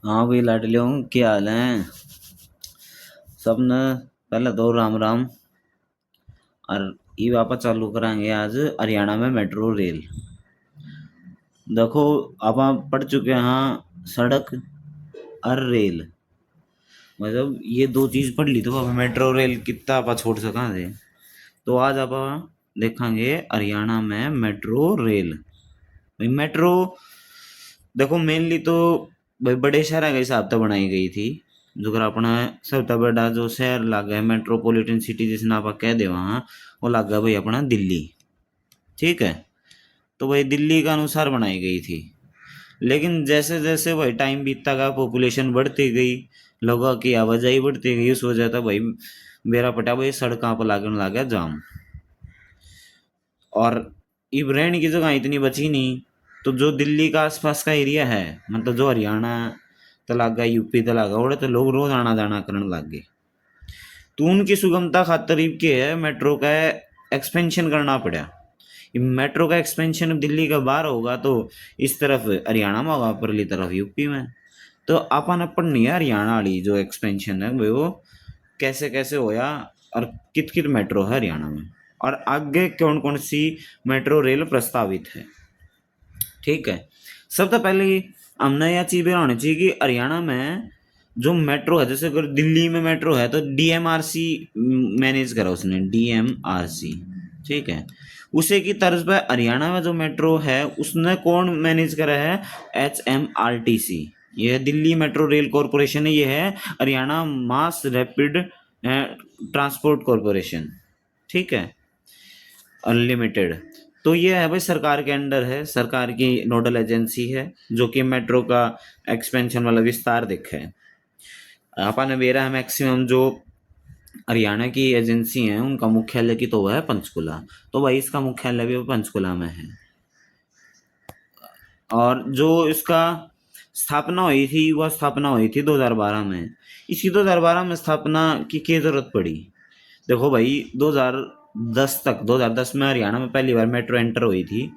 हाँ भाई लाडलियों, क्या हाल है सब न। पहले तो राम राम। और ये वापस चालू कराएंगे आज हरियाणा में मेट्रो रेल। देखो, अब आप पढ़ चुके हैं सड़क और रेल। मतलब ये दो चीज पढ़ ली तो अब मेट्रो रेल कितना आप छोड़ सका थे। तो आज आप देखेंगे हरियाणा में मेट्रो रेल। भाई मेट्रो देखो मेनली तो भाई बड़े शहर के हिसाब से बनाई गई थी। जो अगर अपना सबसे बड़ा जो शहर लग है मेट्रोपॉलिटन सिटी जिसने आप कह दे वहाँ, वो लग गया भाई अपना दिल्ली। ठीक है। तो भाई दिल्ली का अनुसार बनाई गई थी। लेकिन जैसे जैसे भाई टाइम बीतता गया, पॉपुलेशन बढ़ती गई, लोगों की आवाजाही बढ़ती गई, उस वजह था भाई मेरा पटा भाई सड़कों पर लागने लगा जाम। और अब रहने की जगह इतनी बची नहीं। तो जो दिल्ली का आसपास का एरिया है, मतलब जो हरियाणा तलागा यूपी तलागा उड़े, तो लोग रोज आना जाना करने लग गए। तो उनकी सुगमता खातर के है मेट्रो का एक्सपेंशन करना पड़ा। ये मेट्रो का एक्सपेंशन दिल्ली का बाहर होगा तो इस तरफ हरियाणा में होगा, परली तरफ यूपी में। तो अपन पढ़नी है हरियाणा वाली जो एक्सपेंशन है भाई, वो कैसे कैसे होया और कित कित मेट्रो है हरियाणा में, और आगे कौन कौन सी मेट्रो रेल प्रस्तावित है। ठीक है। सबसे पहले हमने यह चीज होनी चाहिए कि हरियाणा में जो मेट्रो है, जैसे अगर दिल्ली में मेट्रो है तो डीएमआरसी मैनेज करा उसने, डीएमआरसी। ठीक है। उसे की तर्ज पर हरियाणा में जो मेट्रो है उसने कौन मैनेज करा है, एचएमआरटीसी। यह दिल्ली मेट्रो रेल कॉरपोरेशन है, ये है Haryana mass rapid transport corporation. ठीक है, अनलिमिटेड। तो ये है भाई सरकार के अंडर है, सरकार की नोडल एजेंसी है जो कि मेट्रो का एक्सपेंशन वाला विस्तार देखे है। अपन मेरा है मैक्सिमम जो हरियाणा की एजेंसी हैं उनका मुख्यालय की तो वह है पंचकुला। तो भाई इसका मुख्यालय भी पंचकुला में है। और जो इसका स्थापना हुई थी, वह स्थापना हुई थी 2012 में। इसी 2012 में स्थापना की क्या जरूरत पड़ी। देखो भाई 2010 तक, 2010 में हरियाणा में पहली बार मेट्रो एंटर हुई थी।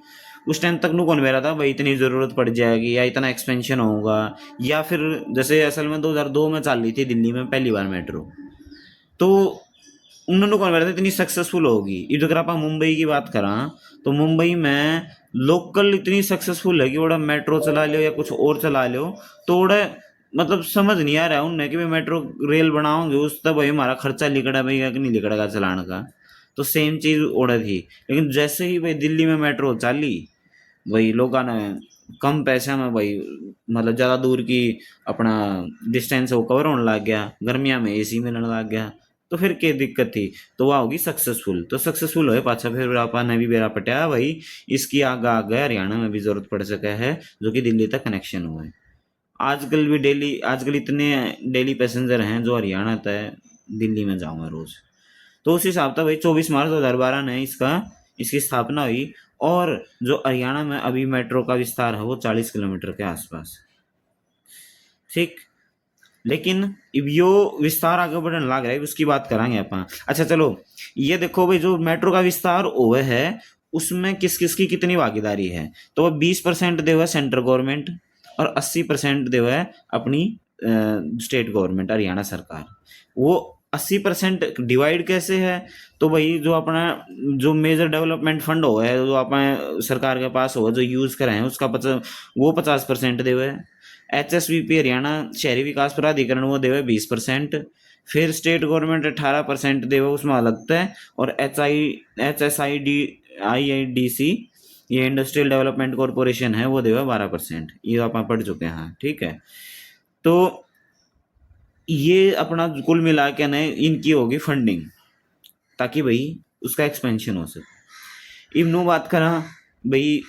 उस टाइम तक नु कौन मेरा था भाई इतनी ज़रूरत पड़ जाएगी या इतना एक्सपेंशन होगा, या फिर जैसे असल में 2002 में चल रही थी दिल्ली में पहली बार मेट्रो। तो उन्होंने कौन मेरा था इतनी सक्सेसफुल होगी। ये अगर आप मुंबई की बात करा तो मुंबई में लोकल इतनी सक्सेसफुल है कि वो मेट्रो चला लो या कुछ और चला लो तो वो मतलब समझ नहीं आ रहा है उन्हें कि भाई मेट्रो रेल बनाओगे उस तब भाई हमारा खर्चा लिकड़ा भाई कि नहीं लिकड़ेगा चलाने का। तो सेम चीज ओढ़ थी। लेकिन जैसे ही भाई दिल्ली में मेट्रो चाली, वही लोग ने कम पैसे में भाई मतलब ज़्यादा दूर की अपना डिस्टेंस वो कवर होने लग गया, गर्मियाँ में एसी मिलने लग गया। तो फिर क्या दिक्कत थी। तो वह होगी सक्सेसफुल। तो सक्सेसफुल होए पाछा फिर आपा ने भी बेरा पटाया भाई इसकी आगे आगे हरियाणा में भी जरूरत पड़ सका है, जो कि दिल्ली तक कनेक्शन हुआ है। आजकल भी डेली आजकल इतने डेली पैसेंजर हैं जो हरियाणा तय दिल्ली में जाऊँगा रोज। तो उस हिसाब से भाई 24 मार्च 2012 ने इसकी स्थापना हुई। और जो हरियाणा में अभी मेट्रो का विस्तार है वो 40 किलोमीटर के आसपास। ठीक। लेकिन अब यो विस्तार आगे बढ़ने लग रहा है, उसकी बात करांगे अपन। अच्छा चलो, ये देखो भाई जो मेट्रो का विस्तार हुआ है उसमें किस किस की कितनी भागीदारी है। तो वह 20% दे हुआ है सेंट्रल गवर्नमेंट और 80% दे हुआ है अपनी स्टेट गवर्नमेंट हरियाणा सरकार। वो 80% डिवाइड कैसे है। तो भाई जो अपना जो मेजर डेवलपमेंट फंड हो है जो अपने सरकार के पास हो जो यूज करे हैं उसका वो 50% दे हुआ है। एचएसवीपी हरियाणा शहरी विकास प्राधिकरण वो देवे 20%। फिर स्टेट गवर्नमेंट 18% देवे उसमें अलग है। और एच आई डी सी ये इंडस्ट्रियल डेवलपमेंट कॉरपोरेशन है वो देवे 12%। ये आप पढ़ चुके हैं। ठीक है। तो ये अपना कुल मिला के न इनकी होगी फंडिंग ताकि भाई उसका एक्सपेंशन हो सके। इब नो बात करा भाई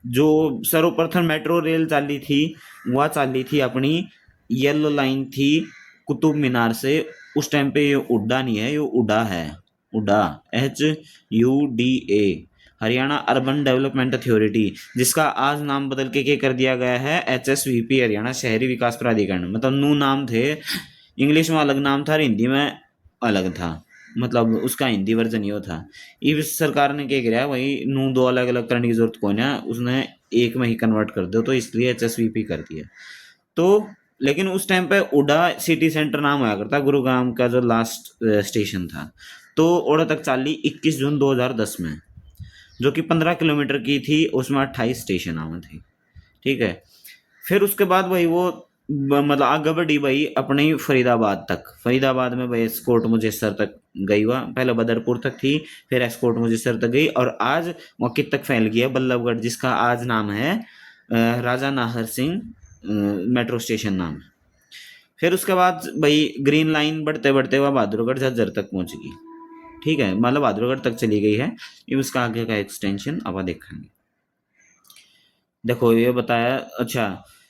जो सर्वप्रथम मेट्रो रेल चाली थी वह चाली थी अपनी येलो लाइन थी कुतुब मीनार से। उस टाइम पे ये उड्डा नहीं है, ये उड़ा है। उड़ा, HUDA, Haryana urban development authority, जिसका आज नाम बदल के क्या कर दिया गया है, HSVP हरियाणा शहरी विकास प्राधिकरण। मतलब नू नाम थे, इंग्लिश में अलग नाम था और हिंदी में अलग था। मतलब उसका हिंदी वर्जन ये था। इस सरकार ने क्या किया वही नू दो अलग अलग करने की जरूरत को ना, उसने एक में ही कन्वर्ट कर दो तो इसलिए HSVP कर दिया। तो लेकिन उस टाइम पे उड़ा सिटी सेंटर नाम हुआ करता गुरुग्राम का जो लास्ट स्टेशन था। तो ओड़ा तक चाली 21 जून 2010 में, जो कि 15 किलोमीटर की थी, उसमें 28 स्टेशन आवे थे। ठीक है। फिर उसके बाद भाई वो मतलब आगे बढ़ी भाई अपने फरीदाबाद तक। फरीदाबाद में भाई एस्कॉर्ट मुजेसर तक गई, हुआ पहले बदरपुर तक थी, फिर एस्कॉर्ट मुजेसर तक गई, और आज वो कित तक फैल गया बल्लभगढ़, जिसका आज नाम है राजा नाहर सिंह मेट्रो स्टेशन नाम है। फिर उसके बाद भाई ग्रीन लाइन बढ़ते बढ़ते हुआ बहादुरगढ़ झज्जर तक पहुंच गई। ठीक है, मतलब बहादुरगढ़ तक चली गई है। ये उसका आगे का एक्सटेंशन अब देखेंगे। देखो ये बताया। अच्छा,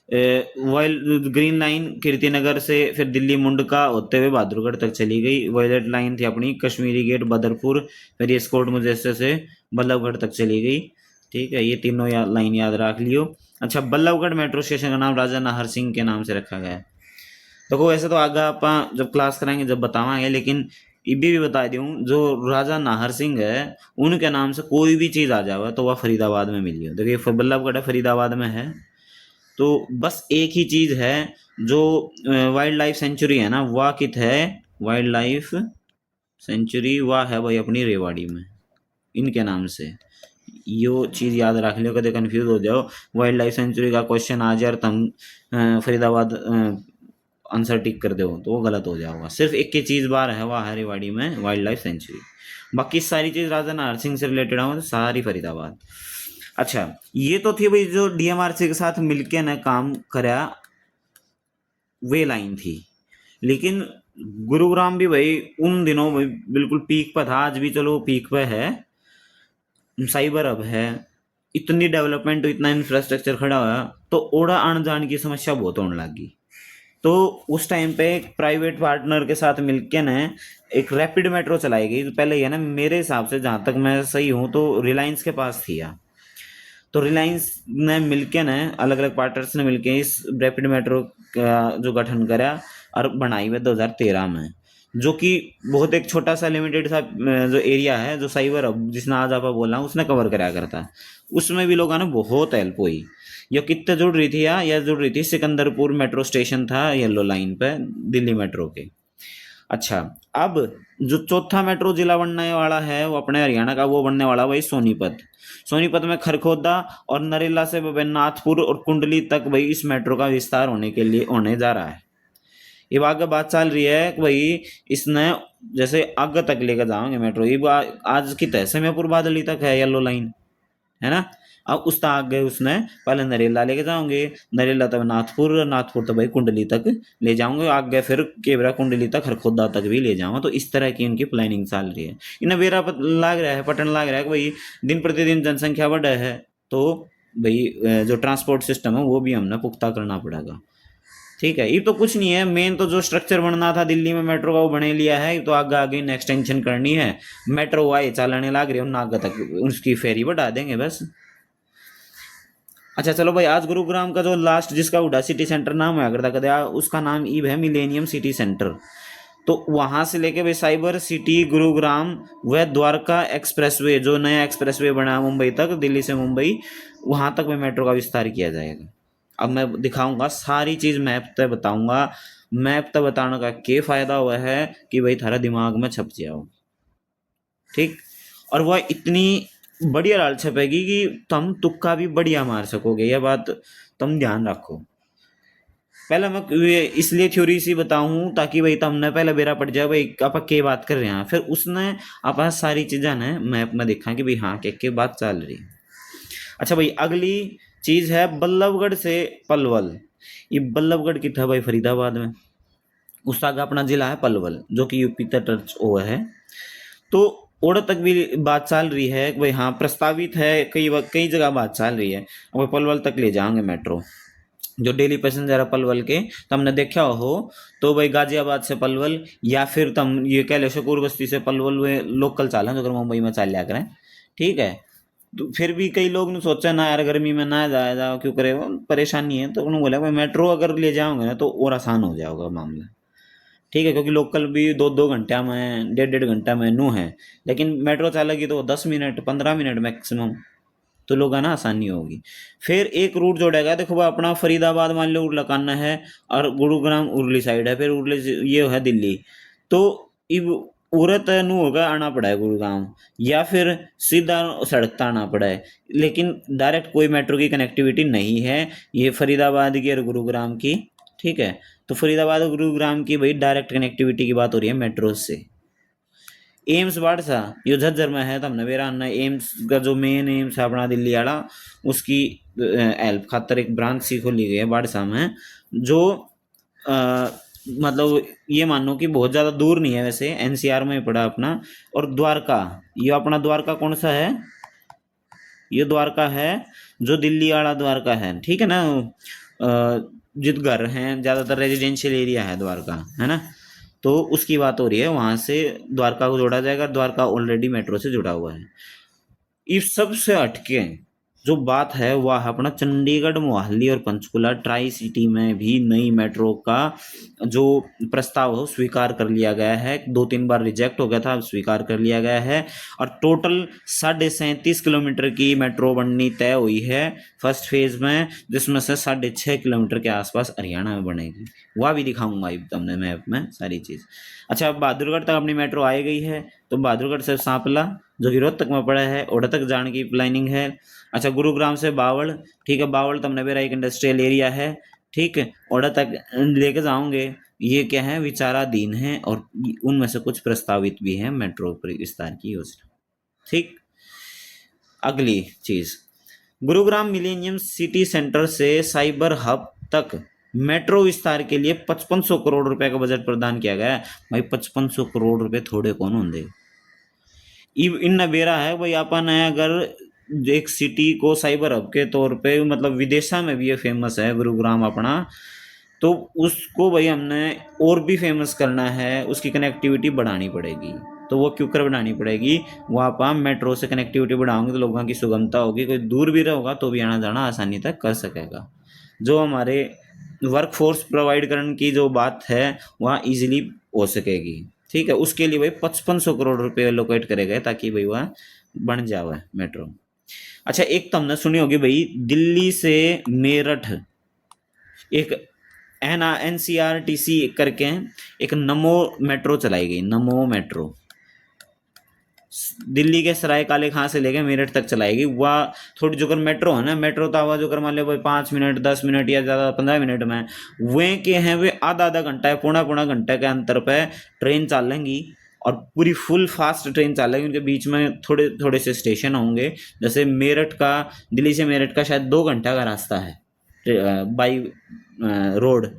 वाइल ग्रीन लाइन कीर्तिनगर से फिर दिल्ली मुंडका होते हुए बहादुरगढ़ तक चली गई। वायलेट लाइन थी अपनी कश्मीरी गेट बदरपुर, फिर ये स्कोट मुजेसर से बल्लभगढ़ तक चली गई। ठीक है, ये तीनों लाइन याद रख लियो। अच्छा, बल्लभगढ़ मेट्रो स्टेशन का नाम राजा नाहर सिंह के नाम से रखा गया है। देखो वैसे तो आगे आप जब क्लास कराएंगे जब बतावांगे, लेकिन ये भी बता दूं, जो राजा नाहर सिंह है उनके नाम से कोई भी चीज़ आ जावे तो वह फरीदाबाद में मिली हो। देखिए बल्लभगढ़ फरीदाबाद में है, तो बस एक ही चीज़ है, जो वाइल्ड लाइफ सेंचुरी है ना, वह कित है, वाइल्ड लाइफ सेंचुरी वह है भाई अपनी रेवाड़ी में, इनके नाम से। यो चीज़ याद रख लियो, कभी कंफ्यूज हो जाओ, वाइल्ड लाइफ सेंचुरी का क्वेश्चन आ जाए और तुम फरीदाबाद आंसर टिक कर दो तो वो गलत हो जाएगा। सिर्फ एक ही चीज़ बार है, वह है रेवाड़ी में वाइल्ड लाइफ सेंचुरी, बाकी सारी चीज़ राजा नाहर सिंह से रिलेटेड है, तो सारी फरीदाबाद। अच्छा, ये तो थी भाई जो डीएमआरसी के साथ मिलके ने काम करा, वे लाइन थी। लेकिन गुरुग्राम भी भाई उन दिनों भाई बिल्कुल पीक पर था, आज भी चलो पीक पे है, साइबर हब है, इतनी डेवलपमेंट, इतना इंफ्रास्ट्रक्चर खड़ा हुआ, तो ओड़ा आने जाने की समस्या बहुत होने लगी। तो उस टाइम पे एक प्राइवेट पार्टनर के साथ मिलके ने एक रैपिड मेट्रो चलाई गई। तो पहले ये ना, मेरे हिसाब से जहाँ तक मैं सही हूँ तो रिलायंस के पास थी या, तो रिलायंस ने मिलके ने अलग अलग पार्टनर्स ने मिलके इस रैपिड मेट्रो का जो गठन करा और बनाई हुई 2013 में, जो कि बहुत एक छोटा सा लिमिटेड सा जो एरिया है, जो साइबर हब जिसने आज आप बोला उसने कवर कराया करता है, उसमें भी लोगों ने बहुत हेल्प हुई। ये कितने जुड़ रही थी या जुड़ रही थी सिकंदरपुर मेट्रो स्टेशन था येलो लाइन पे दिल्ली मेट्रो के। अच्छा, अब जो चौथा मेट्रो जिला बनने वाला है वो अपने हरियाणा का, वो बनने वाला भाई सोनीपत। सोनीपत में खरखोदा और नरेला से नाथपुर और कुंडली तक भाई इस मेट्रो का विस्तार होने के लिए होने जा रहा है। ये आगे बात चल रही है कि भाई इसने जैसे आगे तक लेकर जाओगे मेट्रो, ये आज की तय समयपुर बादली तक है येलो लाइन, है ना। अब उस तक आगे उसने पहले नरेला लेके जाओगे, नरेला तक नाथपुर, नाथपुर तो भाई कुंडली तक ले जाऊंगे, आगे फिर केवरा कुंडली तक हरखोदा तक भी ले जाऊंगा। तो इस तरह की उनकी प्लानिंग चल रही है। इन्हें बेरा लाग रहा है, पटन लाग रहा है कि भाई दिन प्रतिदिन जनसंख्या बढ़ है, तो भाई जो ट्रांसपोर्ट सिस्टम है वो भी हमने पुख्ता करना पड़ेगा। ठीक है, ये तो कुछ नहीं है, मेन तो जो स्ट्रक्चर बनना था दिल्ली में मेट्रो का वो बने लिया है, तो आगे आगे एक्सटेंशन करनी है। मेट्रो वाई चलाने लग रही है, आगे तक उसकी फेरी बढ़ा देंगे बस। अच्छा चलो भाई, आज गुरुग्राम का जो लास्ट जिसका उड़ा सिटी सेंटर नाम हुआ करता कदे, उसका नाम ईब है मिलेनियम सिटी सेंटर। तो वहां से लेके भाई साइबर सिटी गुरुग्राम व द्वारका एक्सप्रेसवे, जो नया एक्सप्रेसवे बना मुंबई तक, दिल्ली से मुंबई, वहां तक में मेट्रो का विस्तार किया जाएगा। अब मैं दिखाऊंगा सारी चीज, मैप तक बताऊंगा। मैप तक बताने का क्या फायदा हुआ है कि भाई थारा दिमाग में छप जाओ। ठीक, और वह इतनी बढ़िया लाल छपेगी कि तुम तुक्का भी बढ़िया मार सकोगे, यह बात तुम ध्यान रखो। पहले मैं इसलिए थ्योरी सी बताऊं ताकि भाई तुमने पहले बेरा पड़ जाए भाई आप के बात कर रहे हैं, फिर उसने आप सारी चीजें ने मैप में देखा कि भाई हाँ के बात चल रही है। अच्छा भाई, अगली चीज है बल्लभगढ़ से पलवल। ये बल्लभगढ़ की था भाई फरीदाबाद में, उसका आगे अपना जिला है पलवल, जो कि यूपी तक टच हुआ है। तो ओड़ा तक भी बात चल रही है कि भाई हाँ प्रस्तावित है, कई कई जगह बात चल रही है, अब पलवल तक ले जाएंगे मेट्रो। जो डेली पैसेंजर है पलवल के, तुमने देखा हो तो भाई गाजियाबाद से पलवल, या फिर तुम ये कह लो शकूर बस्ती से पलवल वे लोकल चालें अगर मुंबई में चल लिया करें। ठीक है, तो फिर भी कई लोग ने सोचा ना यार गर्मी में ना जाया जाओ, क्यों करे, वो परेशानी है, तो उन्होंने बोला भाई मेट्रो अगर ले जाओगे ना तो और आसान हो जाएगा मामला। ठीक है, क्योंकि लोकल भी 2-2 घंटा में 1.5-1.5 घंटा में नू है, लेकिन मेट्रो चलेगी तो 10 मिनट 15 मिनट मैक्सिमम। तो लोग है ना आसानी होगी। फिर एक रूट जोड़ेगा, देखो भाई अपना फरीदाबाद मान लो लकाना है और गुरुग्राम उर्ली साइड है, फिर उर्ली ये है दिल्ली, तो इब उरत नु होगा आना पड़ा है गुरुग्राम, या फिर सीधा सड़क आना पड़ा है, लेकिन डायरेक्ट कोई मेट्रो की कनेक्टिविटी नहीं है ये फरीदाबाद की और गुरुग्राम की। ठीक है, तो फरीदाबाद और गुरुग्राम की भाई डायरेक्ट कनेक्टिविटी की बात हो रही है मेट्रो से। एम्स बाड़सा यो झज्जर में है, तो हमने बेरा एम्स का जो मेन एम्स है अपना दिल्ली वाला, उसकी हेल्प खातर एक ब्रांच सी खोली गई है बाड़सा में, जो अ, मतलब ये मानो कि बहुत ज़्यादा दूर नहीं है, वैसे एनसीआर में ही पड़ा अपना। और द्वारका, ये अपना द्वारका कौन सा है, ये द्वारका है जो दिल्ली वाला द्वारका है, ठीक है ना। जित घर हैं ज़्यादातर रेजिडेंशियल एरिया है द्वारका, है ना, तो उसकी बात हो रही है, वहां से द्वारका को जोड़ा जाएगा, द्वारका ऑलरेडी मेट्रो से जुड़ा हुआ है। इस सब से हटके जो बात है वह अपना चंडीगढ़, मोहाली और पंचकुला ट्राई सिटी में भी नई मेट्रो का जो प्रस्ताव हो स्वीकार कर लिया गया है। 2-3 बार रिजेक्ट हो गया था, अब स्वीकार कर लिया गया है। और टोटल 37.5 किलोमीटर की मेट्रो बननी तय हुई है फर्स्ट फेज में, जिसमें से 6.5 किलोमीटर के आसपास हरियाणा में बनेगी। वह भी दिखाऊंगा तुमने मैप में सारी चीज़। अच्छा, अब बहादुरगढ़ तक अपनी मेट्रो आ गई है, तो बहादुरगढ़ से सांपला जो कि रोहतक में पड़ा है, ओड़ा तक जाने की प्लानिंग है। अच्छा, गुरुग्राम से बावल, ठीक है, बावल तमने मेरा एक इंडस्ट्रियल एरिया है, ठीक है, ओड़ा तक लेके जाओगे। ये क्या है, विचाराधीन है, और उनमें से कुछ प्रस्तावित भी है मेट्रो विस्तार की योजना। ठीक, अगली चीज, गुरुग्राम मिलेनियम सिटी सेंटर से साइबर हब तक मेट्रो विस्तार के लिए 5500 करोड़ रुपए का बजट प्रदान किया गया है। भाई 5500 करोड़ रुपए थोड़े कौन होंगे। इन नबेरा है भाई, अपन है अगर एक सिटी को साइबर हब के तौर पे, मतलब विदेशा में भी ये फेमस है गुरुग्राम अपना, तो उसको भाई हमने और भी फेमस करना है, उसकी कनेक्टिविटी बढ़ानी पड़ेगी। तो वो क्यों कर बढ़ानी पड़ेगी, वहाँ पर हम मेट्रो से कनेक्टिविटी बढ़ाओगे तो लोगों की सुगमता होगी, कोई दूर भी रहेगा तो भी आना जाना आसानी तक कर सकेगा। जो हमारे वर्क फोर्स प्रोवाइड करने की जो बात है वहाँ इजीली हो सकेगी। ठीक है, उसके लिए भाई 5500 करोड़ रुपए एलोकेट करे गए ताकि भाई वह बन जाए मेट्रो। अच्छा, एक तो हमने सुनी होगी भाई, दिल्ली से मेरठ एक NCRTC करके एक नमो मेट्रो चलाई गई, नमो मेट्रो दिल्ली के सराय काले खां से लेकर मेरठ तक चलाएगी। वह थोड़ी जो कर मेट्रो है ना, मेट्रो तो आवाज जो कर मान लो भाई 5 मिनट 10 मिनट या ज़्यादा 15 मिनट में, वे के हैं वे आधा आधा घंटा है, पौना पौना घंटे के अंतर पे ट्रेन चलेंगी, और पूरी फुल फास्ट ट्रेन चलेगी। उनके बीच में थोड़े थोड़े से स्टेशन होंगे, जैसे मेरठ का, दिल्ली से मेरठ का शायद 2 घंटा का रास्ता है बाई रोड,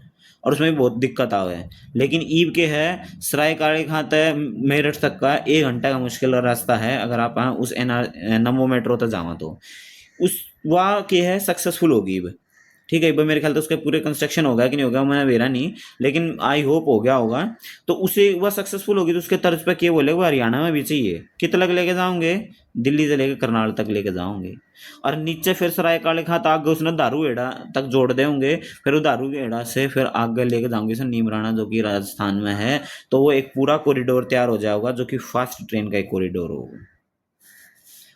और उसमें भी बहुत दिक्कत आवे है। लेकिन ईब के है सराय काले खां तक मेरठ तक का 1 घंटा का मुश्किल रास्ता है, अगर आप उस नमो मेट्रो तक जावा तो उस वहाँ के है सक्सेसफुल होगी ईब। ठीक है, मेरे ख्याल से उसके पूरे कंस्ट्रक्शन हो गया कि नहीं होगा मैंने वेरा नहीं, लेकिन आई होप हो गया होगा। तो उसे वह सक्सेसफुल होगी तो उसके तर्ज पे क्या बोले, वो हरियाणा में भी चाहिए, कितना तक लेके जाओगे, दिल्ली से लेकर करनाल तक लेके जाओगे, और नीचे फिर सराय काले खां आगे उसने दारू हेड़ा तक जोड़ देंगे, फिर वो दारू हेड़ा से फिर आगे लेके जाओगे सर नीमराना जो कि राजस्थान में है। तो वो एक पूरा कॉरिडोर तैयार हो जाएगा जो कि फास्ट ट्रेन का एक कॉरिडोर होगा।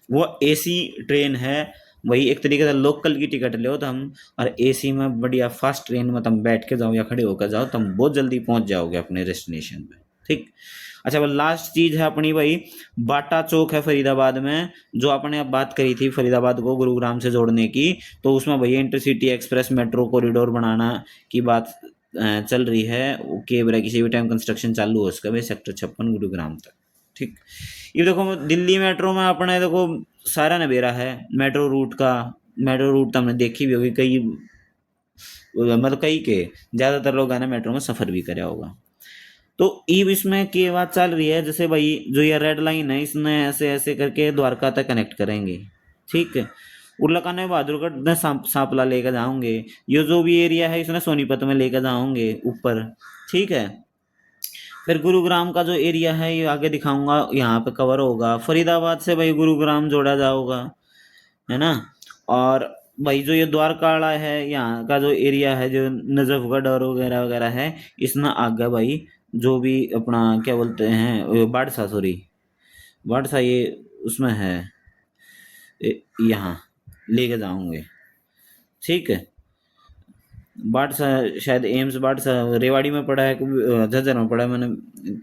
वो एसी ट्रेन है, वही एक तरीके से लोकल की टिकट लो तुम, और एसी में बढ़िया फास्ट ट्रेन में तुम बैठ के जाओ या खड़े होकर जाओ, तुम बहुत जल्दी पहुंच जाओगे अपने डेस्टिनेशन पे। ठीक, अच्छा वो लास्ट चीज है अपनी भाई, बाटा चौक है फरीदाबाद में, जो आपने अब बात करी थी फरीदाबाद को गुरुग्राम से जोड़ने की, तो उसमें भैया इंटरसिटी एक्सप्रेस मेट्रो कॉरिडोर बनाना की बात चल रही है। ओके, किसी भी टाइम कंस्ट्रक्शन चालू हो उसका भाई, सेक्टर 56 गुरुग्राम तक। ठीक, ये देखो दिल्ली मेट्रो में अपने देखो सारा नबेरा है मेट्रो रूट का। मेट्रो रूट तो हमने देखी भी होगी, कई मतलब कई के ज़्यादातर लोग है ना मेट्रो में सफ़र भी कराया होगा। तो ईब इसमें की बात चल रही है, जैसे भाई जो ये रेड लाइन है इसने ऐसे ऐसे करके द्वारका तक कनेक्ट करेंगे। ठीक है, उर्लाकाने बहादुरगढ़ ने सांपला लेकर जाओगे, ये जो भी एरिया है इसने सोनीपत में लेकर जाओगे ऊपर। ठीक है, फिर गुरुग्राम का जो एरिया है ये आगे दिखाऊंगा, यहाँ पे कवर होगा। फरीदाबाद से भाई गुरुग्राम जोड़ा जाओगा, है ना। और भाई जो ये द्वारका वाला है यहाँ का जो एरिया है, जो नजफगढ़ और वगैरह वगैरह है, इसमें आगे भाई जो भी अपना क्या बोलते हैं बाड़सा, सॉरी बाड़सा, ये उसमें है यहाँ लेके जाऊंगे। ठीक है, बाट शायद एम्स बाट रेवाड़ी में पड़ा है, झज्जर में पड़ा है, मैंने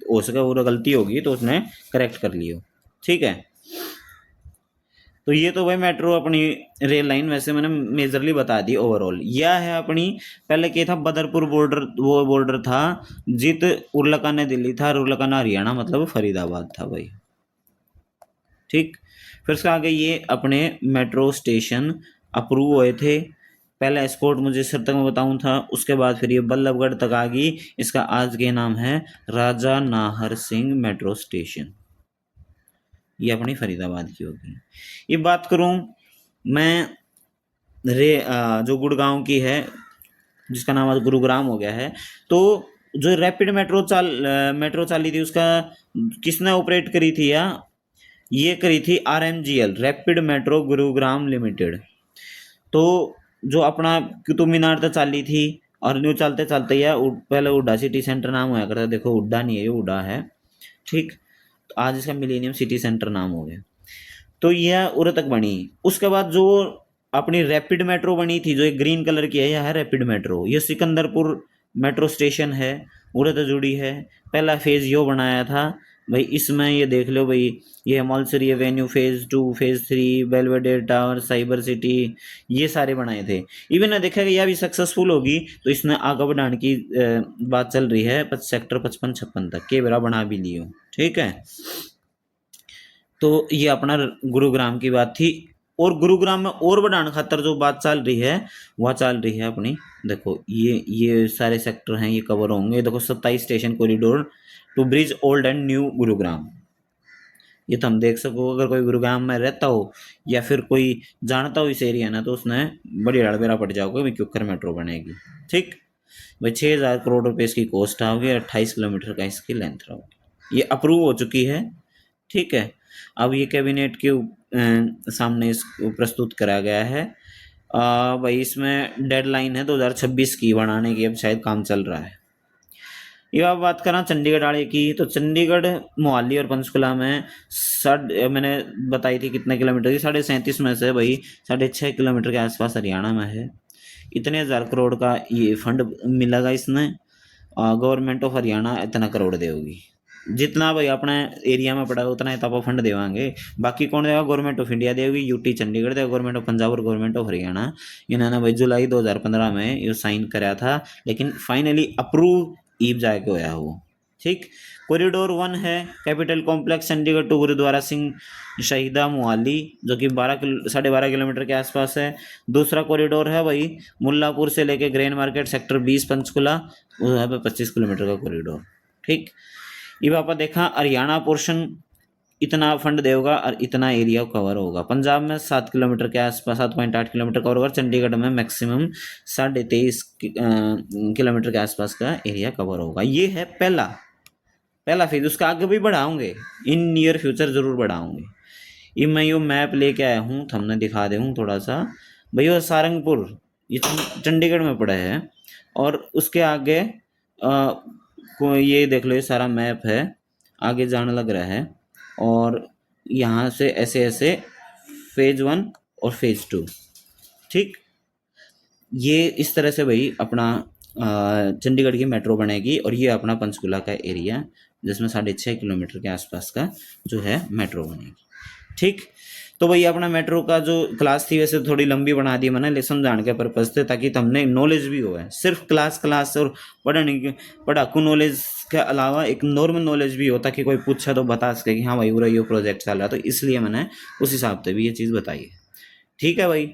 हो सका वो गलती होगी तो उसने करेक्ट कर लियो। ठीक है, तो ये तो भाई मेट्रो अपनी रेल लाइन वैसे मैंने मेजरली बता दी ओवरऑल। यह है अपनी, पहले क्या था बदरपुर बॉर्डर, वो बॉर्डर था जित उर्लकाना दिल्ली था और उर्लकाना हरियाणा मतलब फरीदाबाद था भाई। ठीक, फिर उसके आगे ये अपने मेट्रो स्टेशन अप्रूव हुए थे। पहला एस्कॉर्ट मुझे सर तक मैं बताऊं था, उसके बाद फिर ये बल्लभगढ़ तक आ गई। इसका आज के नाम है राजा नाहर सिंह मेट्रो स्टेशन। ये अपनी फरीदाबाद की होगी। ये बात करूं मैं जो गुड़गांव की है, जिसका नाम आज गुरुग्राम हो गया है, तो जो रैपिड मेट्रो चाली थी उसका किसने ऑपरेट करी थी, या ये करी थी RMGL, rapid metro Gurugram limited. तो जो अपना कुतुब मीनार तक चाली थी, और न्यू चलते चलते या पहले हुड्डा सिटी सेंटर नाम हुआ करता, देखो हुड्डा नहीं है, ये हुड्डा है। ठीक, तो आज इसका मिलेनियम सिटी सेंटर नाम हो गया। तो यह उर तक बनी। उसके बाद जो अपनी रैपिड मेट्रो बनी थी, जो एक ग्रीन कलर की है, यह है रैपिड मेट्रो। ये सिकंदरपुर मेट्रो स्टेशन है, उर तक जुड़ी है। पहला फेज यो बनाया था भाई, इसमें ये देख लो भाई, ये Maulsari avenue phase 2, phase 3, Belvedere tower, cyber city, ये सारे बनाए थे। इवन ने देखा कि यह भी सक्सेसफुल होगी, तो इसने आगे बढ़ाने की बात चल रही है सेक्टर 55-56 तक के बेरा बना भी लियो। ठीक है, तो ये अपना गुरुग्राम की बात थी। और गुरुग्राम में और बढ़ाने खातर जो बात चल रही है, वह चल रही है अपनी, देखो ये सारे सेक्टर हैं, ये कवर होंगे। देखो 27 station corridor two bridge old and new Gurugram. ये तो हम देख सको, अगर कोई गुरुग्राम में रहता हो या फिर कोई जानता हो इस एरिया ना, तो उसने बड़ी लड़बेरा पड़ जाओगे भाई, क्योंकि मेट्रो बनेगी। ठीक भाई, 6000 करोड़ रुपए इसकी कॉस्ट आओगी, 28 किलोमीटर का इसकी लेंथ रहोगी। ये अप्रूव हो चुकी है। ठीक है, अब ये कैबिनेट के सामने इसको प्रस्तुत करा गया है। भाई इसमें डेडलाइन है 2026 की बनाने की, अब शायद काम चल रहा है। ये आप बात करा चंडीगढ़ वाले की, तो चंडीगढ़ मोहाली और पंचकुला में मैंने बताई थी कितने किलोमीटर की, 37.5 में से भाई 6.5 किलोमीटर के आसपास हरियाणा में है। इतने 1000 करोड़ का ये फंड मिलेगा इसमें, गवर्नमेंट ऑफ हरियाणा इतना करोड़ देगी। जितना भाई अपने एरिया में पड़ा उतना ही तो फंड देवांगे, बाकी कौन देगा, गवर्नमेंट ऑफ इंडिया देगी, यूटी चंडीगढ़ देगा, गवर्नमेंट ऑफ पंजाब और गवर्नमेंट ऑफ हरियाणा। इन्होंने भाई जुलाई 2015 में ये साइन कराया था, लेकिन फाइनली अप्रूव ईब जाके होया वो। ठीक, कॉरिडोर 1 है capital complex Chandigarh to Gurudwara Singh Shahida Mohali, जो कि 12.5 किलोमीटर के आसपास है। दूसरा कॉरिडोर है भाई मुल्लापुर से लेके ग्रेन मार्केट सेक्टर 20 पंचकुला, वो है 25 किलोमीटर का कॉरिडोर। ठीक, ये आप देखा हरियाणा पोर्शन इतना फंड देगा और इतना एरिया कवर होगा। पंजाब में 7 किलोमीटर के आसपास, 7.8 किलोमीटर कवर होगा। चंडीगढ़ में मैक्सिमम 23.5 किलोमीटर के आसपास का एरिया कवर होगा। ये है पहला फेज। उसका आगे भी बढ़ाऊंगे, इन नियर फ्यूचर जरूर बढ़ाऊंगे। ये मैं यो मैप लेके आया हूँ, हमने दिखा दे हूँ थोड़ा सा भैया। सारंगपुर ये चंडीगढ़ में पड़ा है, और उसके आगे ये देख लो, ये सारा मैप है, आगे जाने लग रहा है। और यहाँ से ऐसे ऐसे फेज 1 और फेज 2। ठीक, ये इस तरह से भाई अपना चंडीगढ़ की मेट्रो बनेगी। और ये अपना पंचकुला का एरिया, जिसमें 6.5 किलोमीटर के आसपास का जो है मेट्रो बनेगी। ठीक, तो भाई अपना मेट्रो का जो क्लास थी वैसे थोड़ी लंबी बना दी मैंने, लेसन जान के पर्पज से, ताकि तुमने नॉलेज भी हो है। सिर्फ क्लास और पढ़ाकू नॉलेज के अलावा एक नॉर्मल नॉलेज भी हो, ताकि कोई पूछा तो बता सके कि हाँ भाई पूरा ये प्रोजेक्ट चल रहा है। तो इसलिए मैंने उस हिसाब से भी ये चीज़ बताई है। ठीक है भाई,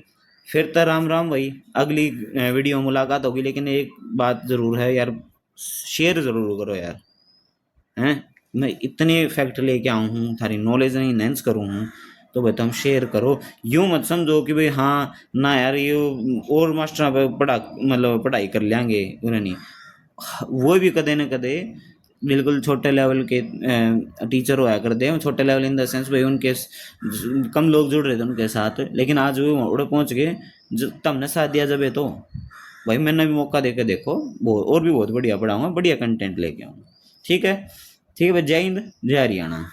फिर तो राम राम भाई, अगली वीडियो मुलाकात होगी। लेकिन एक बात ज़रूर है यार, शेयर ज़रूर करो यार, हैं। मैं इतने फैक्ट लेके आऊँ हूँ, थारी नॉलेज नहीं इनहेंस करूँ हूँ, तो भाई तुम शेयर करो। यूँ मत समझो कि भाई हाँ ना यार ये और मास्टर मतलब पढ़ाई कर लेंगे, उन्हें नहीं। वो भी कदे न कदे बिल्कुल छोटे लेवल के टीचर होया करते हैं। छोटे लेवल इन द सेंस भाई उनके कम लोग जुड़ रहे थे उनके साथ, लेकिन आज वो उड़े पहुँच गए जो तुमने साथ दिया जब। तो भाई मैंने भी मौका दे के देखो, और भी बहुत बढ़िया पढ़ाऊँगा, बढ़िया कंटेंट लेके आऊँगा। ठीक है भाई, जय हिंद जय हरियाणा।